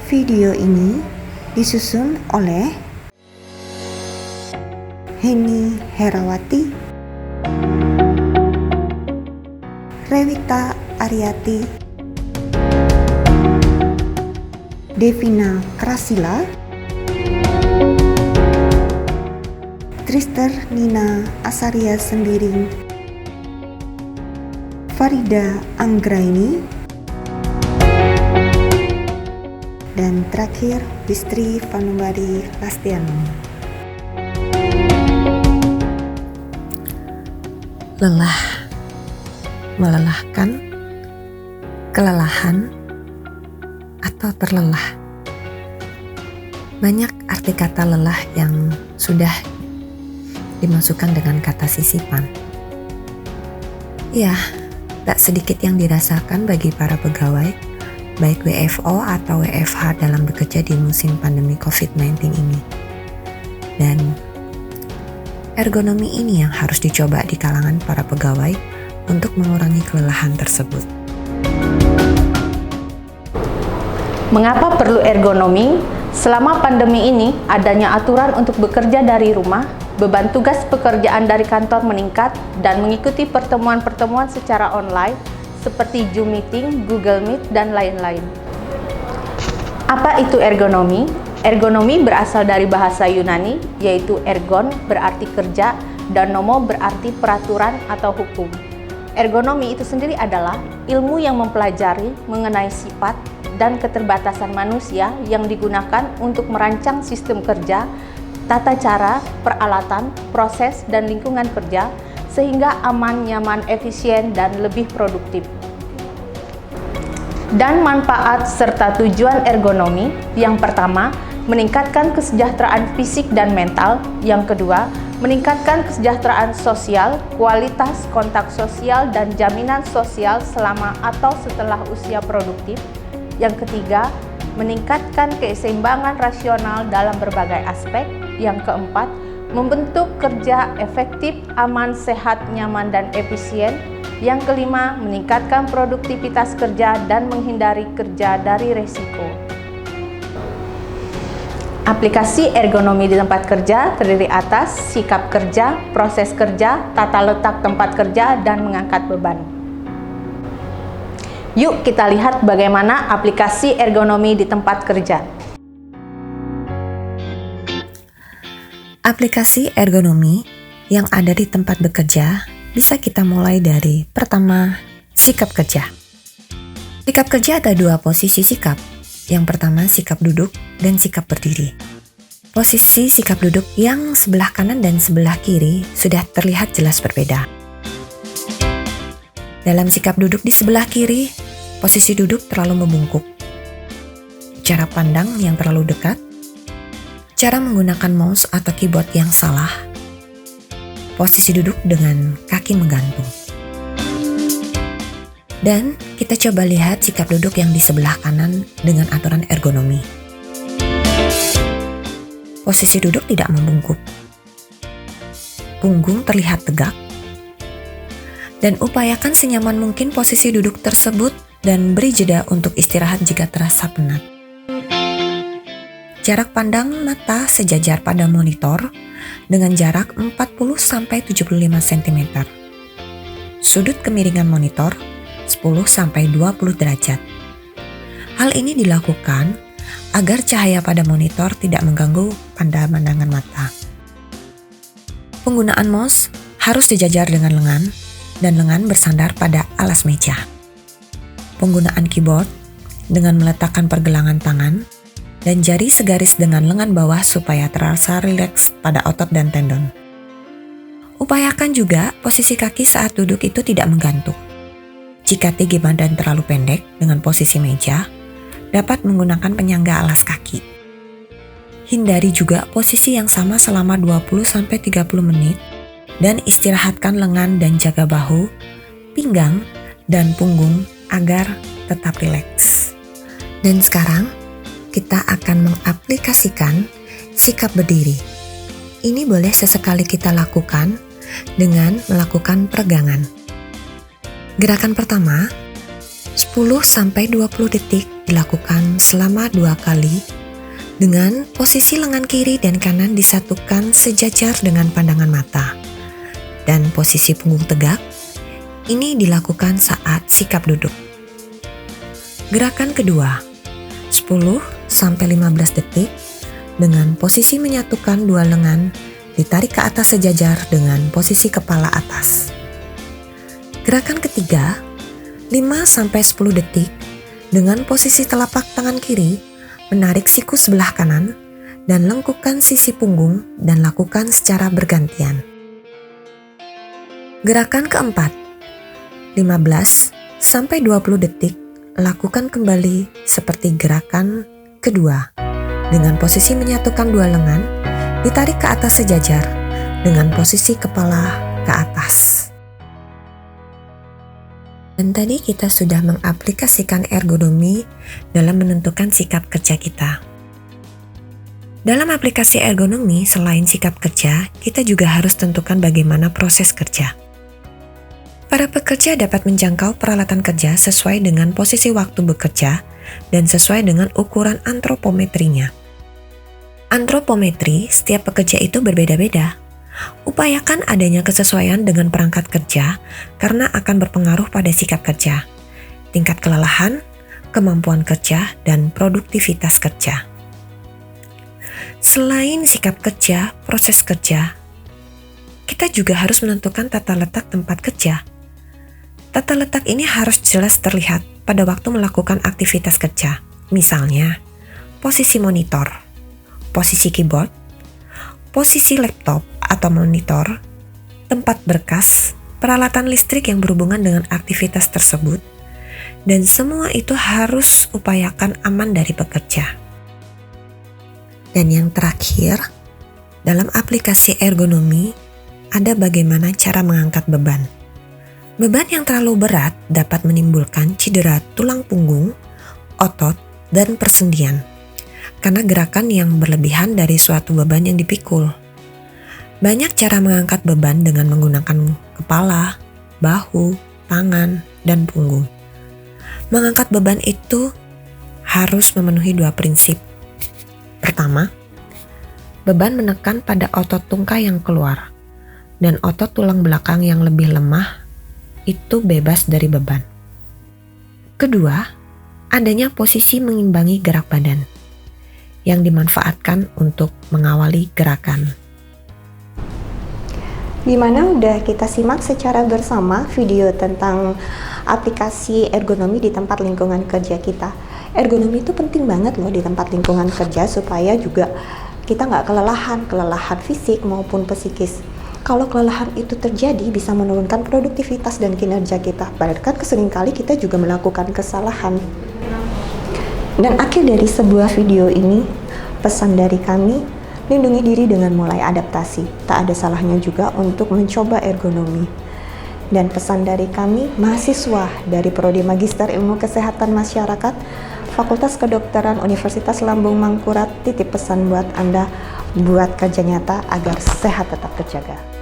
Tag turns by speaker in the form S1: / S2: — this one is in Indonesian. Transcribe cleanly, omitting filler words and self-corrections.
S1: Video ini disusun oleh Heni Herawati, Rewita Aryati, Devina Krasila, Trister Nina Asaria Sembiring, Farida Anggraini, dan terakhir Bistri Panumbari Lastiano.
S2: Lelah, melelahkan, kelelahan, atau terlelah. Banyak arti kata lelah yang sudah dimasukkan dengan kata sisipan. Ya, tak sedikit yang dirasakan bagi para pegawai, baik WFO atau WFH dalam bekerja di musim pandemi COVID-19 ini. Dan ergonomi ini yang harus dicoba di kalangan para pegawai untuk mengurangi kelelahan tersebut.
S3: Mengapa perlu ergonomi? Selama pandemi ini, adanya aturan untuk bekerja dari rumah, beban tugas pekerjaan dari kantor meningkat, dan mengikuti pertemuan-pertemuan secara online seperti Zoom Meeting, Google Meet, dan lain-lain. Apa itu ergonomi? Ergonomi berasal dari bahasa Yunani, yaitu ergon berarti kerja, dan nomo berarti peraturan atau hukum. Ergonomi itu sendiri adalah ilmu yang mempelajari mengenai sifat dan keterbatasan manusia yang digunakan untuk merancang sistem kerja, tata cara, peralatan, proses, dan lingkungan kerja sehingga aman, nyaman, efisien, dan lebih produktif. Dan manfaat serta tujuan ergonomi, yang pertama, meningkatkan kesejahteraan fisik dan mental. Yang kedua, meningkatkan kesejahteraan sosial, kualitas kontak sosial, dan jaminan sosial selama atau setelah usia produktif. Yang ketiga, meningkatkan keseimbangan rasional dalam berbagai aspek. Yang keempat, membentuk kerja efektif, aman, sehat, nyaman, dan efisien. Yang kelima, meningkatkan produktivitas kerja dan menghindari kerja dari resiko. Aplikasi ergonomi di tempat kerja terdiri atas sikap kerja, proses kerja, tata letak tempat kerja, dan mengangkat beban. Yuk kita lihat bagaimana aplikasi ergonomi di tempat kerja.
S2: Aplikasi ergonomi yang ada di tempat bekerja bisa kita mulai dari pertama, sikap kerja. Sikap kerja ada dua posisi sikap. Yang pertama sikap duduk dan sikap berdiri. Posisi sikap duduk yang sebelah kanan dan sebelah kiri sudah terlihat jelas berbeda. Dalam sikap duduk di sebelah kiri, posisi duduk terlalu membungkuk. Jarak pandang yang terlalu dekat. Cara menggunakan mouse atau keyboard yang salah. Posisi duduk dengan kaki menggantung. Dan kita coba lihat sikap duduk yang di sebelah kanan dengan aturan ergonomi. Posisi duduk tidak membungkuk. Punggung terlihat tegak. Dan upayakan senyaman mungkin posisi duduk tersebut dan beri jeda untuk istirahat jika terasa penat. Jarak pandang mata sejajar pada monitor dengan jarak 40-75 cm. Sudut kemiringan monitor 10-20 derajat. Hal ini dilakukan agar cahaya pada monitor tidak mengganggu pandangan mata. Penggunaan mouse harus sejajar dengan lengan dan lengan bersandar pada alas meja. Penggunaan keyboard dengan meletakkan pergelangan tangan dan jari segaris dengan lengan bawah supaya terasa rileks pada otot dan tendon. Upayakan juga posisi kaki saat duduk itu tidak menggantung. Jika tinggi badan terlalu pendek dengan posisi meja, dapat menggunakan penyangga alas kaki. Hindari juga posisi yang sama selama 20-30 menit dan istirahatkan lengan dan jaga bahu, pinggang, dan punggung agar tetap rileks. Dan sekarang, kita akan mengaplikasikan sikap berdiri. Ini boleh sesekali kita lakukan dengan melakukan peregangan. Gerakan pertama, 10-20 detik dilakukan selama 2 kali dengan posisi lengan kiri dan kanan disatukan sejajar dengan pandangan mata. Dan posisi punggung tegak ini dilakukan saat sikap duduk. Gerakan kedua, 10-15 detik dengan posisi menyatukan 2 lengan ditarik ke atas sejajar dengan posisi kepala atas. Gerakan ketiga, 5-10 detik dengan posisi telapak tangan kiri menarik siku sebelah kanan dan lengkupkan sisi punggung dan lakukan secara bergantian. Gerakan keempat, 15-20 detik lakukan kembali seperti gerakan kedua dengan posisi menyatukan 2 lengan ditarik ke atas sejajar dengan posisi kepala ke atas. Dan tadi kita sudah mengaplikasikan ergonomi dalam menentukan sikap kerja kita. Dalam aplikasi ergonomi, selain sikap kerja, kita juga harus tentukan bagaimana proses kerja. Para pekerja dapat menjangkau peralatan kerja sesuai dengan posisi waktu bekerja dan sesuai dengan ukuran antropometrinya. Antropometri setiap pekerja itu berbeda-beda. Upayakan adanya kesesuaian dengan perangkat kerja karena akan berpengaruh pada sikap kerja, tingkat kelelahan, kemampuan kerja, dan produktivitas kerja. Selain sikap kerja, proses kerja, kita juga harus menentukan tata letak tempat kerja. Tata letak ini harus jelas terlihat pada waktu melakukan aktivitas kerja, misalnya posisi monitor, posisi keyboard, posisi laptop atau monitor, tempat berkas, peralatan listrik yang berhubungan dengan aktivitas tersebut, dan semua itu harus upayakan aman dari pekerja. Dan yang terakhir, dalam aplikasi ergonomi, ada bagaimana cara mengangkat beban. Beban yang terlalu berat dapat menimbulkan cedera tulang punggung, otot, dan persendian karena gerakan yang berlebihan dari suatu beban yang dipikul. Banyak cara mengangkat beban dengan menggunakan kepala, bahu, tangan, dan punggung. Mengangkat beban itu harus memenuhi 2 prinsip. Pertama, beban menekan pada otot tungkai yang keluar, dan otot tulang belakang yang lebih lemah itu bebas dari beban. Kedua, adanya posisi mengimbangi gerak badan yang dimanfaatkan untuk mengawali gerakan.
S1: Dimana udah kita simak secara bersama video tentang aplikasi ergonomi di tempat lingkungan kerja kita. Ergonomi itu penting banget loh di tempat lingkungan kerja supaya juga kita nggak kelelahan fisik maupun psikis. Kalau kelelahan itu terjadi bisa menurunkan produktivitas dan kinerja kita. Bahkan seringkali kita juga melakukan kesalahan. Dan akhir dari sebuah video ini, pesan dari kami, lindungi diri dengan mulai adaptasi. Tak ada salahnya juga untuk mencoba ergonomi. Dan pesan dari kami, mahasiswa dari Prodi Magister Ilmu Kesehatan Masyarakat, Fakultas Kedokteran Universitas Lambung Mangkurat, titip pesan buat Anda buat kerja nyata agar sehat tetap terjaga.